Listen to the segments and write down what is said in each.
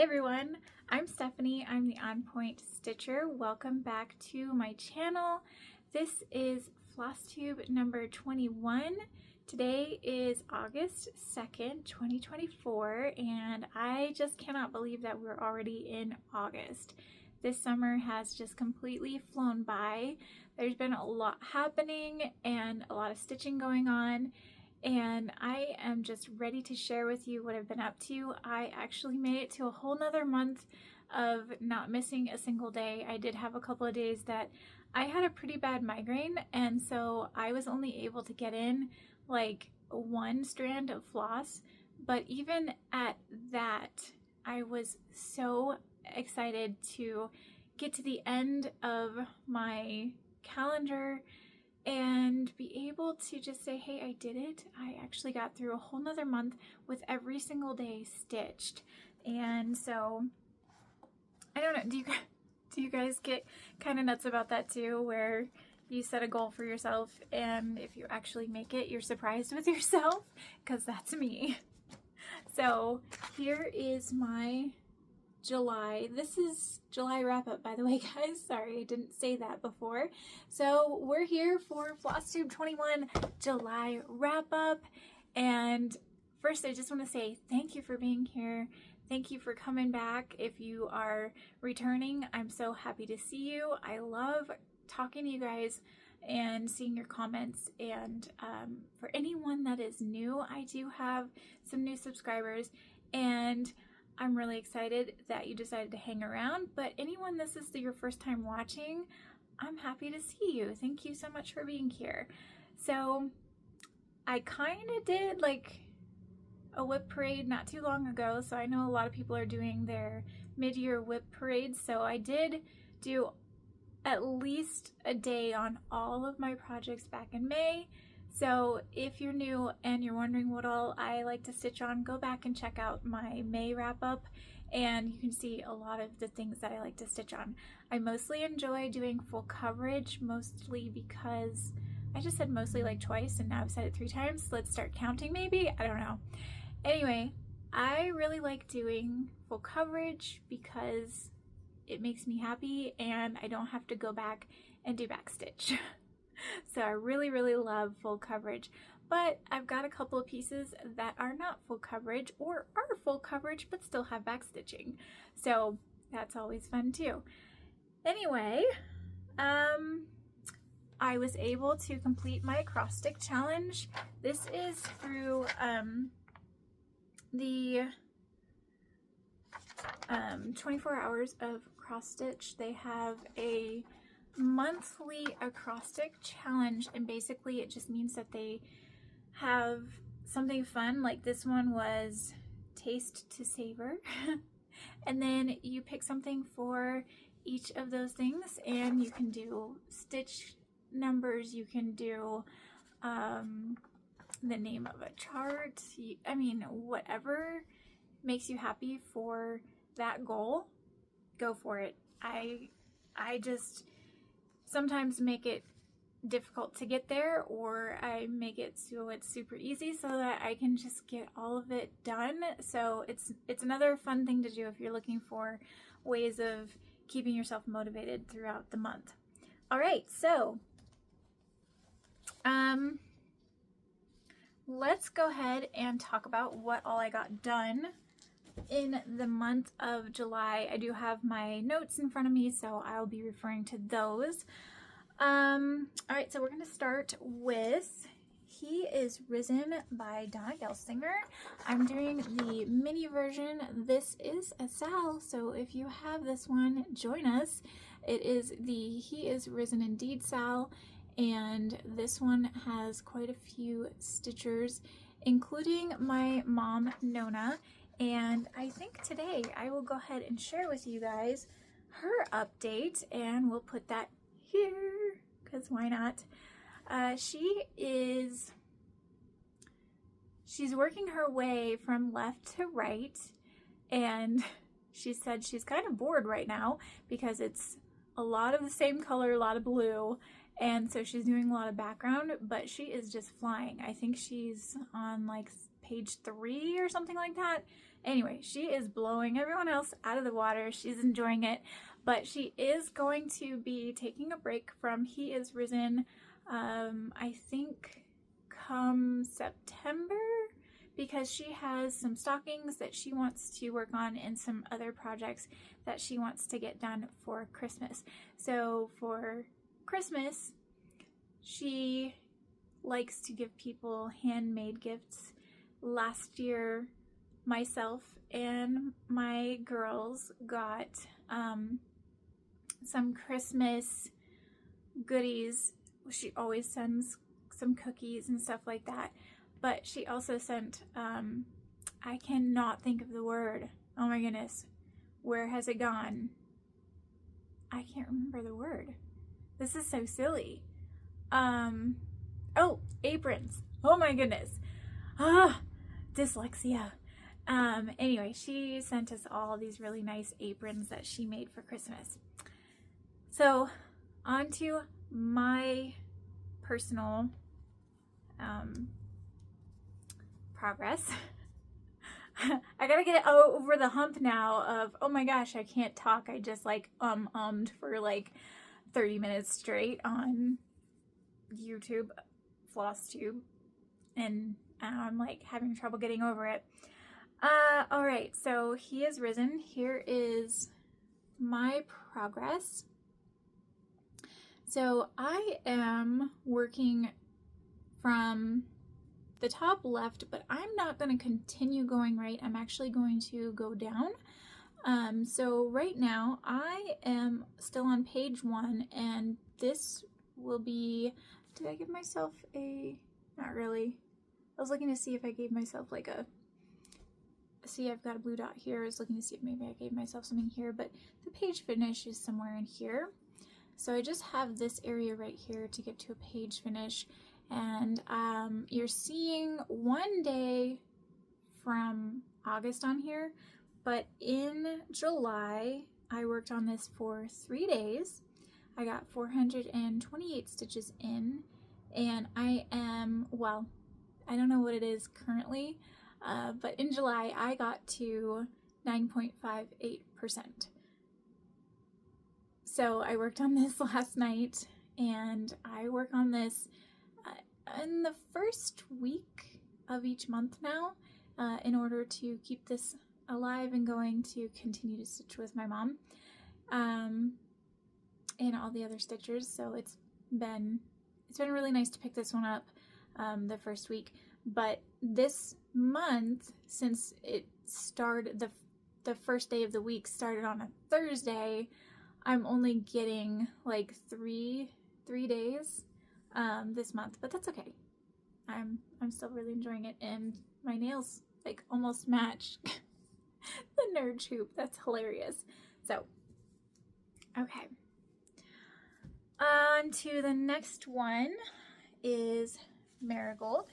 everyone, I'm Stephanie. I'm the On Point Stitcher. Welcome back to my channel. This is Flosstube number 21. Today is August 2nd, 2024, and I just cannot believe that we're already in August. This summer has just completely flown by. There's been a lot happening and a lot of stitching going on, and I am just ready to share with you what I've been up to. I actually made it to a whole nother month of not missing a single day. I did have a couple of days that I had a pretty bad migraine, and so I was only able to get in like one strand of floss, but even at that, I was so excited to get to the end of my calendar and be able to just say, hey, I did it. I actually got through a whole nother month with every single day stitched. And so I don't know, do you guys get kind of nuts about that too, where you set a goal for yourself and if you actually make it, you're surprised with yourself? Because that's me. So here is my July. This is July wrap up, by the way, guys. Sorry, I didn't say that before. So we're here for Flosstube 21 July wrap up. And first, I just want to say thank you for being here. Thank you for coming back. If you are returning, I'm so happy to see you. I love talking to you guys and seeing your comments. And for anyone that is new, I do have some new subscribers, and I'm really excited that you decided to hang around. But anyone, this is your first time watching, I'm happy to see you. Thank you so much for being here. So I kind of did like a whip parade not too long ago, so I know a lot of people are doing their mid-year whip parades. So I did do at least a day on all of my projects back in May. So if you're new and you're wondering what all I like to stitch on, go back and check out my May wrap up, and you can see a lot of the things that I like to stitch on. I mostly enjoy doing full coverage, mostly because I just said mostly like twice and now I've said it 3 times. Let's start counting maybe, I don't know. Anyway, I really like doing full coverage because it makes me happy and I don't have to go back and do backstitch. So I really, really love full coverage, but I've got a couple of pieces that are not full coverage or are full coverage but still have back stitching. So that's always fun too. Anyway, I was able to complete my Acrostic challenge. This is through the 24 hours of cross stitch. They have a monthly Acrostic challenge, and basically it just means that they have something fun. Like this one was taste to savor and then you pick something for each of those things, and you can do stitch numbers, you can do the name of a chart, I mean whatever makes you happy for that goal, go for it. I just sometimes make it difficult to get there, or I make it so it's super easy so that I can just get all of it done. So it's another fun thing to do if you're looking for ways of keeping yourself motivated throughout the month. All right, so let's go ahead and talk about what all I got done in the month of July. I do have my notes in front of me, so I'll be referring to those. All right, so we're going to start with Hes Risen by Donna Gelsinger. I'm doing the mini version. This is a Sal, so if you have this one, join us. It is the Hes Risen Indeed Sal, and this one has quite a few stitchers, including my mom, Nona. And I think today I will go ahead and share with you guys her update, and we'll put that here because why not? She's working her way from left to right, and she said she's kind of bored right now because it's a lot of the same color, a lot of blue, and so she's doing a lot of background, but she is just flying. I think she's on like page 3 or something like that. Anyway, she is blowing everyone else out of the water. She's enjoying it, but she is going to be taking a break from Hes Risen, I think come September, because she has some stockings that she wants to work on and some other projects that she wants to get done for Christmas. So for Christmas, she likes to give people handmade gifts. Last year, myself and my girls got some Christmas goodies. She always sends some cookies and stuff like that, but she also sent, I cannot think of the word. Oh my goodness. Where has it gone? I can't remember the word. This is so silly. Oh, aprons. Oh my goodness. Dyslexia. Anyway, she sent us all these really nice aprons that she made for Christmas. So, on to my personal progress. I gotta get over the hump now of, oh my gosh, I can't talk. I just like ummed for like 30 minutes straight on YouTube, Flosstube, and I'm like having trouble getting over it. Alright, so Hes Risen. Here is my progress. So I am working from the top left, but I'm not going to continue going right. I'm actually going to go down. So right now I am still on page 1, and this will be, did I give myself a, not really. I was looking to see if I gave myself like a, see, I've got a blue dot here. I was looking to see if maybe I gave myself something here, but the page finish is somewhere in here. So I just have this area right here to get to a page finish. And you're seeing one day from August on here, but in July, I worked on this for 3 days. I got 428 stitches in, and I am, well, I don't know what it is currently, but in July, I got to 9.58%. So I worked on this last night, and I work on this in the first week of each month now, in order to keep this alive and going to continue to stitch with my mom and all the other stitchers. So it's been really nice to pick this one up the first week. But this month, since it started, the first day of the week started on a Thursday, I'm only getting like three days this month, but that's okay. I'm still really enjoying it, and my nails like almost match the nerd hoop. That's hilarious. So, okay. On to the next one is Marold,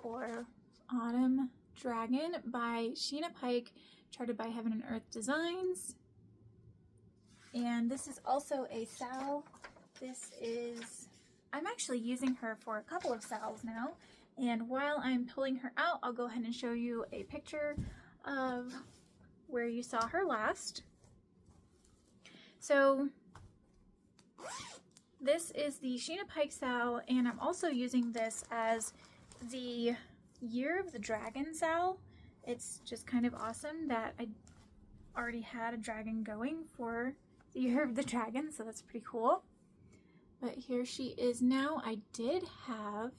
or Autumn Dragon by Sheena Pike, charted by Heaven and Earth Designs. And this is also a sal. This is, I'm actually using her for a couple of sals now. And while I'm pulling her out, I'll go ahead and show you a picture of where you saw her last. So this is the Sheena Pike sal, and I'm also using this as the Year of the Dragon sal. It's just kind of awesome that I already had a dragon going for the Year of the Dragon, so that's pretty cool. But here she is now. I did have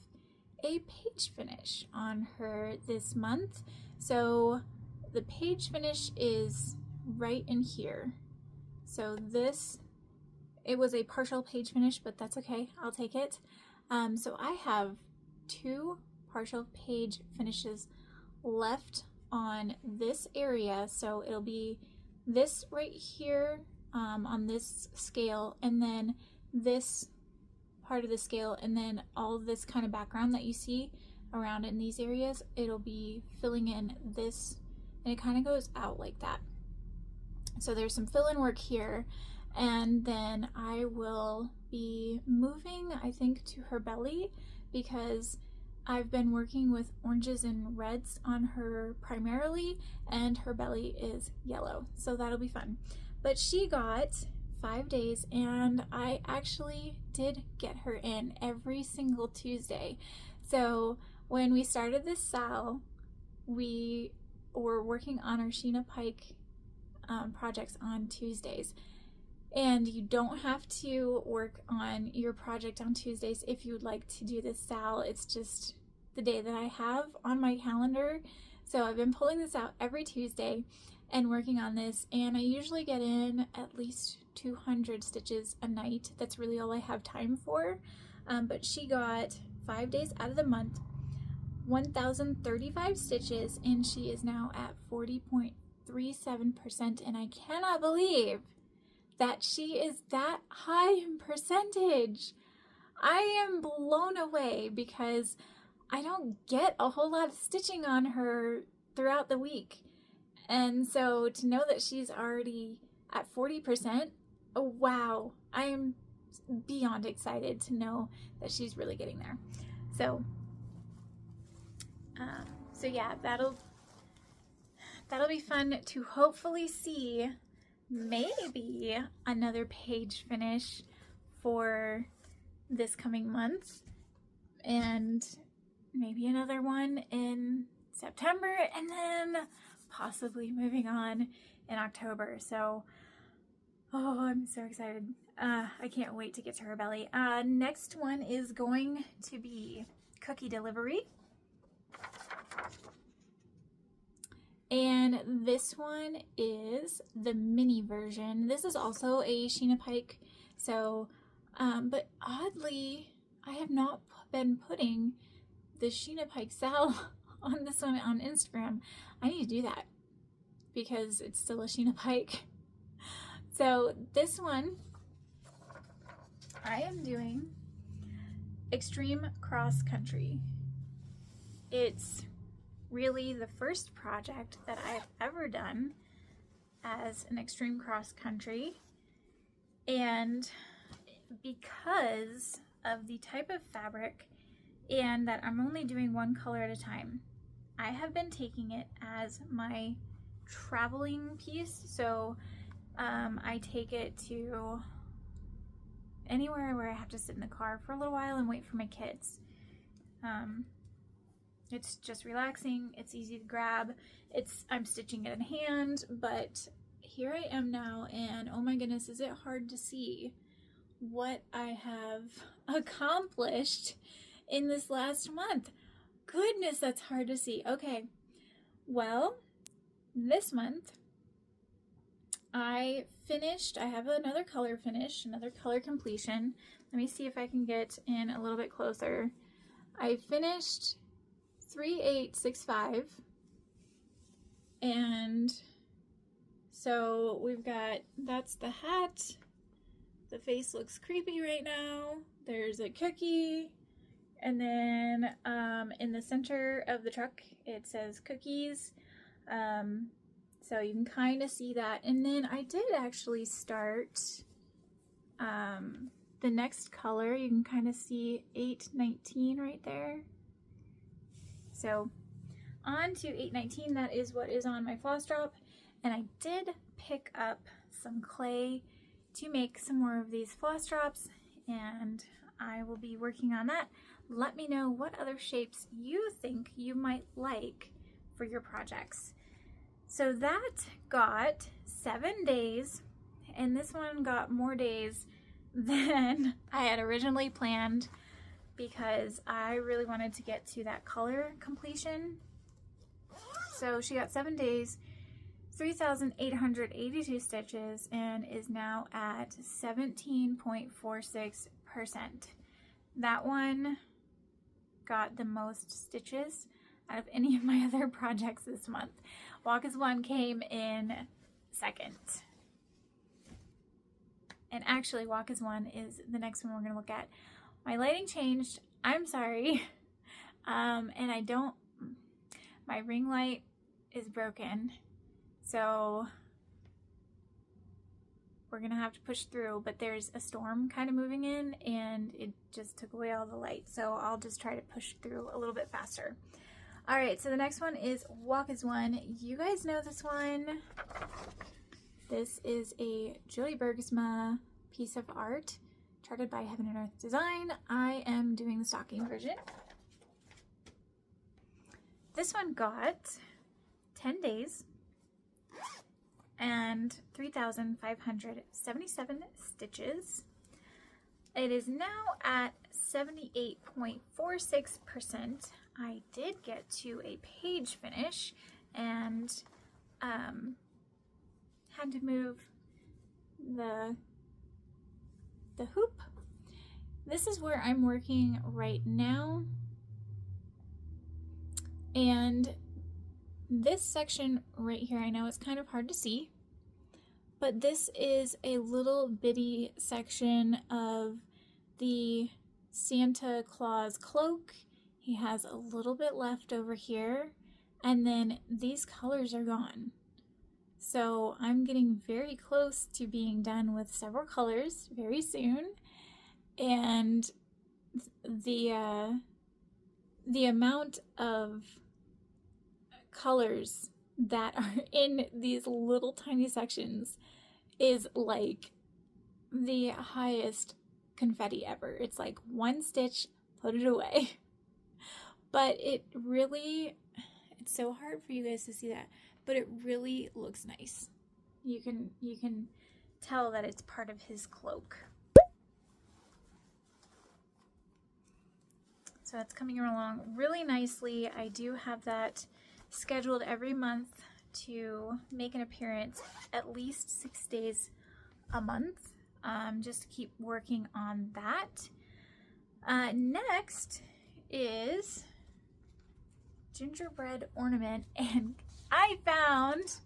a page finish on her this month, so the page finish is right in here. So this, it was a partial page finish, but that's okay, I'll take it. So I have 2 partial page finishes left on this area, so it'll be this right here on this scale, and then this part of the scale, and then all this kind of background that you see around in these areas, it'll be filling in this, and it kind of goes out like that. So there's some fill-in work here, and then I will be moving, I think, to her belly, because I've been working with oranges and reds on her primarily, and her belly is yellow, so that'll be fun. But she got 5 days, and I actually did get her in every single Tuesday. So when we started this SAL, we were working on our Sheena Pike projects on Tuesdays. And you don't have to work on your project on Tuesdays if you would like to do this SAL. It's just the day that I have on my calendar. So I've been pulling this out every Tuesday and working on this, and I usually get in at least 200 stitches a night. That's really all I have time for. But she got 5 days out of the month, 1,035 stitches, and she is now at 40.37%, and I cannot believe that she is that high in percentage. I am blown away because I don't get a whole lot of stitching on her throughout the week. And so to know that she's already at 40%, oh wow, I am beyond excited to know that she's really getting there. So yeah, that'll be fun to hopefully see. Maybe another page finish for this coming month, and maybe another one in September, and then possibly moving on in October. So, oh, I'm so excited. I can't wait to get to her belly. Next one is going to be cookie delivery. And this one is the mini version. This is also a Sheena Pike. So, but oddly, I have not been putting the Sheena Pike SAL on this one on Instagram. I need to do that because it's still a Sheena Pike. So this one, I am doing Extreme Cross Country. It's really the first project that I've ever done as an extreme cross country, and because of the type of fabric and that I'm only doing one color at a time, I have been taking it as my traveling piece. So I take it to anywhere where I have to sit in the car for a little while and wait for my kids. It's just relaxing, it's easy to grab, I'm stitching it in hand, but here I am now, and oh my goodness, is it hard to see what I have accomplished in this last month. Goodness, that's hard to see. Okay, well, this month I have another color finish, another color completion. Let me see if I can get in a little bit closer. I finished 3865, and so we've got, that's the hat. The face looks creepy right now. There's a cookie, and then in the center of the truck it says cookies, so you can kind of see that. And then I did actually start the next color. You can kind of see 819 right there. So on to 819, that is what is on my floss drop, and I did pick up some clay to make some more of these floss drops, and I will be working on that. Let me know what other shapes you think you might like for your projects. So that got 7 days, and this one got more days than I had originally planned, because I really wanted to get to that color completion. So she got 7 days, 3,882 stitches, and is now at 17.46%. That one got the most stitches out of any of my other projects this month. Walk as One came in second. And actually, Walk as One is the next one we're going to look at. My lighting changed, I'm sorry, and my ring light is broken, so we're gonna have to push through, but there's a storm kind of moving in and it just took away all the light. So I'll just try to push through a little bit faster. All right, so the next one is Walk as One. You guys know this one. This is a Jodie Bergsma piece of art, charted by Heaven and Earth Design. I am doing the stocking version. This one got 10 days and 3,577 stitches. It is now at 78.46%. I did get to a page finish and had to move the hoop. This is where I'm working right now. And this section right here, I know it's kind of hard to see, but this is a little bitty section of the Santa Claus cloak. He has a little bit left over here, and then these colors are gone. So I'm getting very close to being done with several colors very soon, and the amount of colors that are in these little tiny sections is like the highest confetti ever. It's like one stitch, put it away. But it's so hard for you guys to see that, but it really looks nice. You can tell that it's part of his cloak. So it's coming along really nicely. I do have that scheduled every month to make an appearance at least 6 days a month, just to keep working on that. Next is Gingerbread Ornament, and I found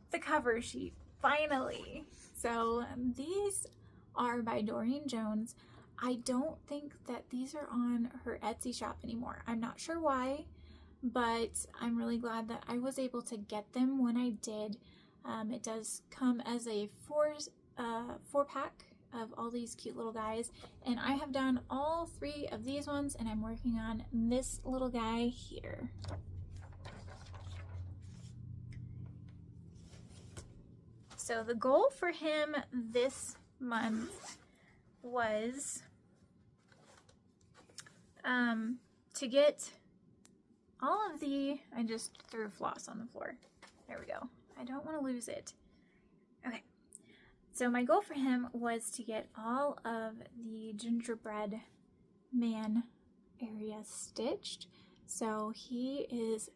the cover sheet finally. So these are by Dorian Jones. I don't think that these are on her Etsy shop anymore. I'm not sure why, but I'm really glad that I was able to get them when I did. It does come as a four pack of all these cute little guys, and I have done all 3 of these ones, and I'm working on this little guy here. So the goal for him this month was to get all of the, I just threw floss on the floor. There we go. I don't want to lose it. Okay. So my goal for him was to get all of the Gingerbread Man area stitched. So he is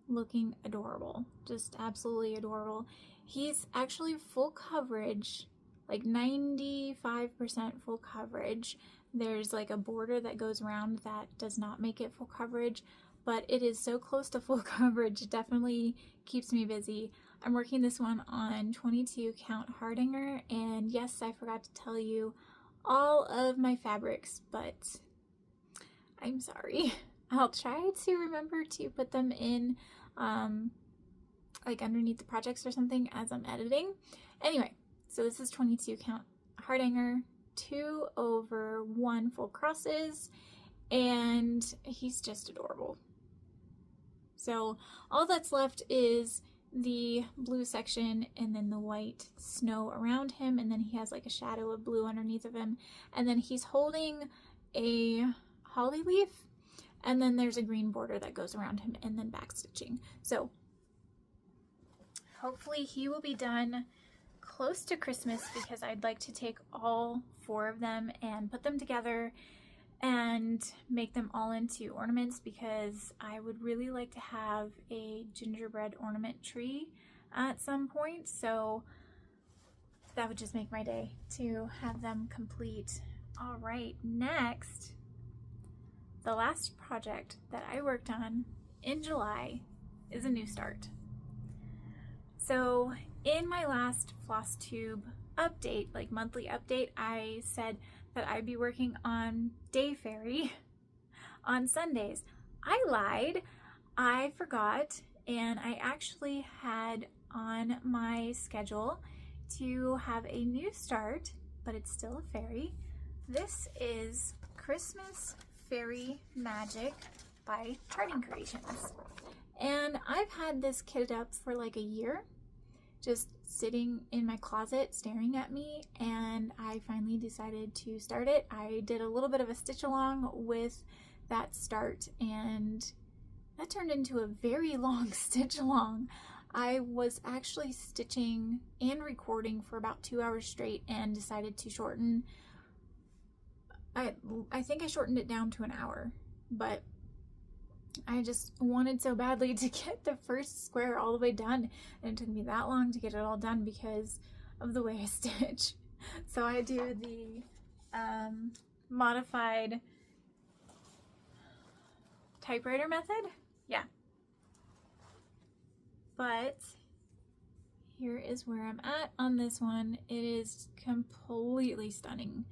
looking adorable. Just absolutely adorable. He's actually full coverage, like 95% full coverage. There's like a border that goes around that does not make it full coverage, but it is so close to full coverage, it definitely keeps me busy. I'm working this one on 22 count Hardinger, and yes, I forgot to tell you all of my fabrics, but I'm sorry. I'll try to remember to put them in like underneath the projects or something as I'm editing. Anyway, so this is 22 count Hardinger, 2/1 full crosses, and he's just adorable. So all that's left is the blue section and then the white snow around him, and then he has like a shadow of blue underneath of him, and then he's holding a holly leaf, and then there's a green border that goes around him, and then back stitching. So hopefully he will be done close to Christmas, because I'd like to take all 4 of them and put them together and make them all into ornaments, because I would really like to have a gingerbread ornament tree at some point. So that would just make my day to have them complete. All right, next, the last project that I worked on in July is a new start. So in my last Flosstube update, like monthly update, I said that I'd be working on Day Fairy on Sundays. I lied. I forgot, and I actually had on my schedule to have a new start, but it's still a fairy. This is Christmas Fairy Magic by Parting Creations. And I've had this kitted up for like a year, just sitting in my closet staring at me, and I finally decided to start it. I did a little bit of a stitch along with that start, and that turned into a very long stitch along. I was actually stitching and recording for about 2 hours straight and decided to shorten. I think I shortened it down to an hour, but I just wanted so badly to get the first square all the way done, and it took me that long to get it all done because of the way I stitch. So I do the modified typewriter method. Yeah. But here is where I'm at on this one. It is completely stunning,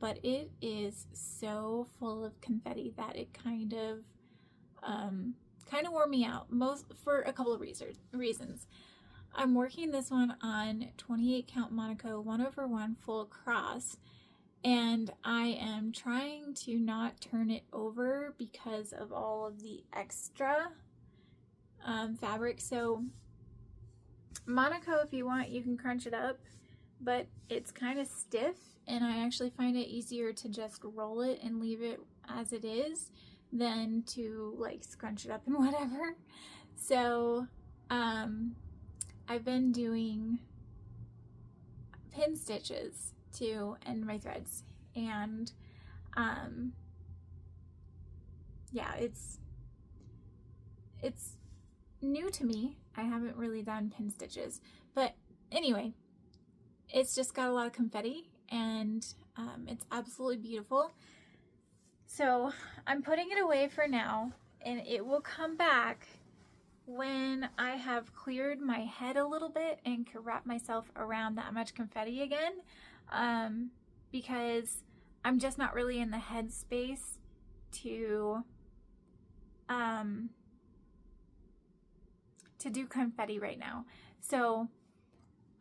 but it is so full of confetti that it kind of wore me out, for a couple of reasons. I'm working this one on 28 count Monaco 1/1 full cross, and I am trying to not turn it over because of all of the extra fabric. So Monaco, if you want, you can crunch it up, but it's kind of stiff, and I actually find it easier to just roll it and leave it as it is than to like scrunch it up and whatever. So I've been doing pin stitches to end my threads, and yeah, it's new to me. I haven't really done pin stitches, but anyway, it's just got a lot of confetti, and it's absolutely beautiful. So I'm putting it away for now, and it will come back when I have cleared my head a little bit and can wrap myself around that much confetti again, because I'm just not really in the head space to do confetti right now. So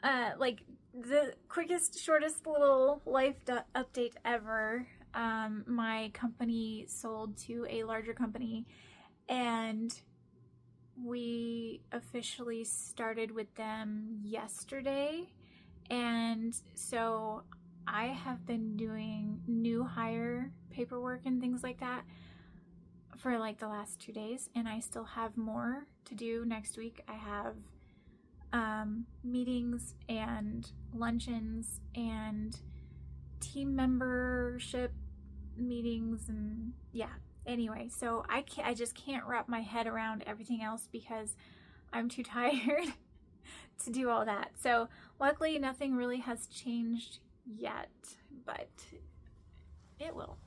like the quickest, shortest little life update ever, my company sold to a larger company, and we officially started with them yesterday. And so I have been doing new hire paperwork and things like that for like the last 2 days, and I still have more to do next week. I have meetings and luncheons and team membership meetings, and yeah, anyway, so I just can't wrap my head around everything else because I'm too tired to do all that. So luckily nothing really has changed yet, but it will.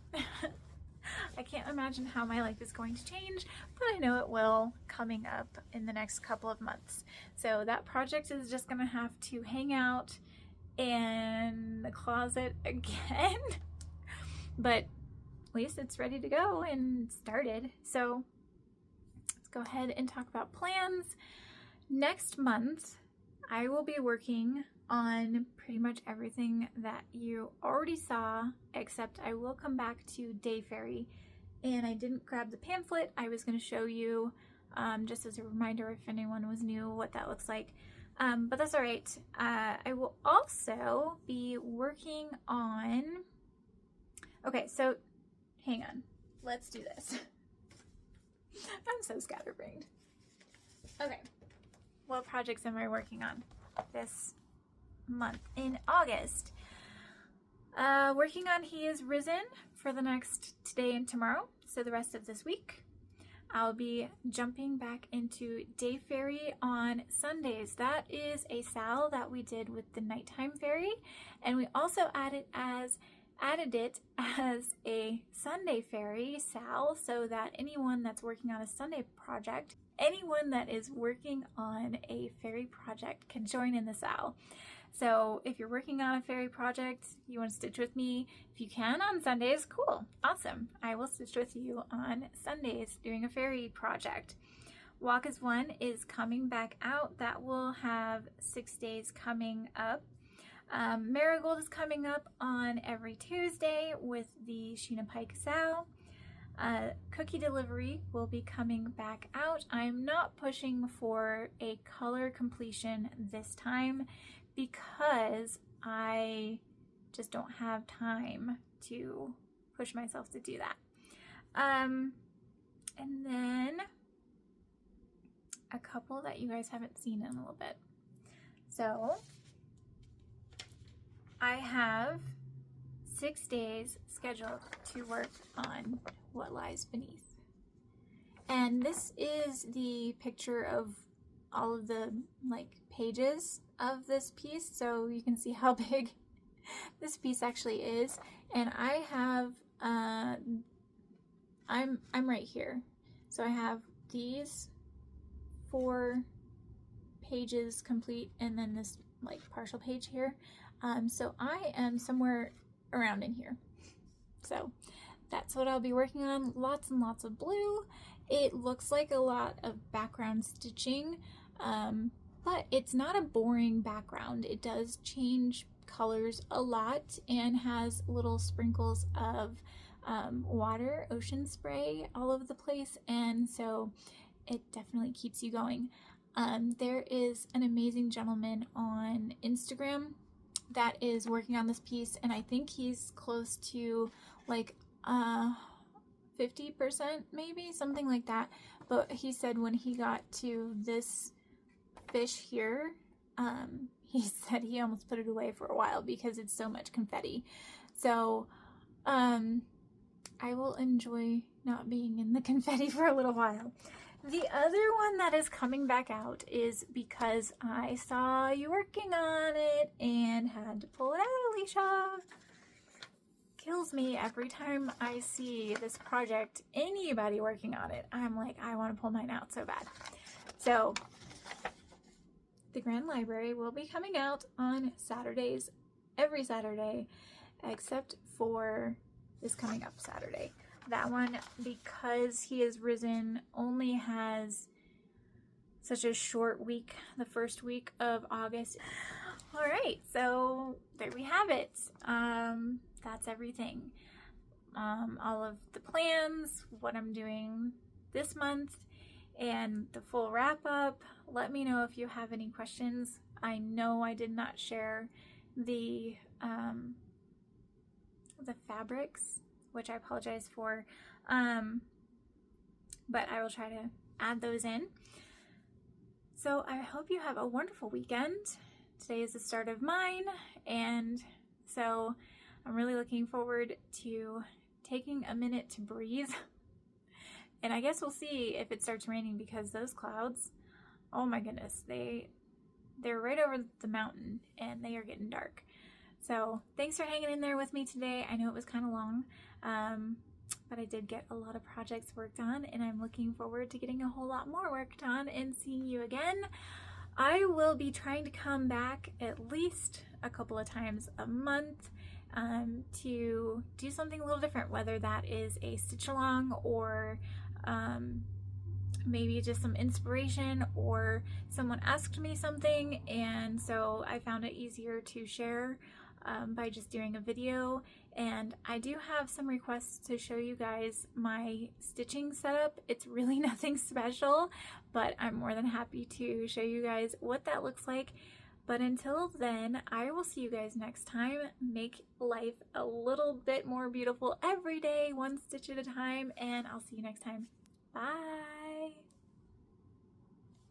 I can't imagine how my life is going to change, but I know it will coming up in the next couple of months. So that project is just gonna have to hang out in the closet again, but at least it's ready to go and started. So let's go ahead and talk about plans. Next month, I will be working on pretty much everything that you already saw, except I will come back to Day Fairy, and I didn't grab the pamphlet. I was going to show you just as a reminder if anyone was new what that looks like, but that's all right. I will also be working on, okay, so hang on, let's do this. I'm so scatterbrained. Okay, what projects am I working on this month in August? Working on Hes Risen for the next today and tomorrow, so the rest of this week. I'll be jumping back into Day Fairy on Sundays. That is a SAL that we did with the Nighttime Fairy, and we also added it as a Sunday Fairy SAL, so that anyone that's working on a Sunday project, anyone that is working on a fairy project can join in the SAL. So if you're working on a fairy project, you want to stitch with me, if you can on Sundays, cool, awesome. I will stitch with you on Sundays doing a fairy project. Walk as One is coming back out. That will have 6 days coming up. Marigold is coming up on every Tuesday with the Sheena Pike Sow. Cookie delivery will be coming back out. I'm not pushing for a color completion this time because I just don't have time to push myself to do that. And then a couple that you guys haven't seen in a little bit. So I have 6 days scheduled to work on What Lies Beneath. And this is the picture of all of the pages of this piece, so you can see how big this piece actually is. And I have I'm right here. So I have these 4 pages complete and then this partial page here. So I am somewhere around in here. So that's what I'll be working on. Lots and lots of blue. It looks like a lot of background stitching, but it's not a boring background. It does change colors a lot and has little sprinkles of water, ocean spray all over the place, and so it definitely keeps you going. There is an amazing gentleman on Instagram that is working on this piece, and I think he's close to 50% maybe, something like that. But he said when he got to this fish here, he said he almost put it away for a while because it's so much confetti. So I will enjoy not being in the confetti for a little while. The other one that is coming back out is because I saw you working on it and had to pull it out, Alicia. Kills me every time I see this project, anybody working on it. I'm like, I want to pull mine out so bad. So the Grand Library will be coming out on Saturdays, every Saturday, except for this coming up Saturday. That one, because He Has Risen, only has such a short week, the first week of August. All right, so there we have it. That's everything. All of the plans, what I'm doing this month, and the full wrap up. Let me know if you have any questions. I know I did not share the fabrics, which I apologize for, but I will try to add those in. So I hope you have a wonderful weekend. Today is the start of mine, and so I'm really looking forward to taking a minute to breathe. And I guess we'll see if it starts raining, because those clouds, oh my goodness, they're right over the mountain and they are getting dark. So thanks for hanging in there with me today. I know it was kind of long, but I did get a lot of projects worked on, and I'm looking forward to getting a whole lot more worked on and seeing you again. I will be trying to come back at least a couple of times a month to do something a little different, whether that is a stitch along or maybe just some inspiration, or someone asked me something and so I found it easier to share by just doing a video. And I do have some requests to show you guys my stitching setup. It's really nothing special, but I'm more than happy to show you guys what that looks like. But until then, I will see you guys next time. Make life a little bit more beautiful every day, one stitch at a time, and I'll see you next time. Bye!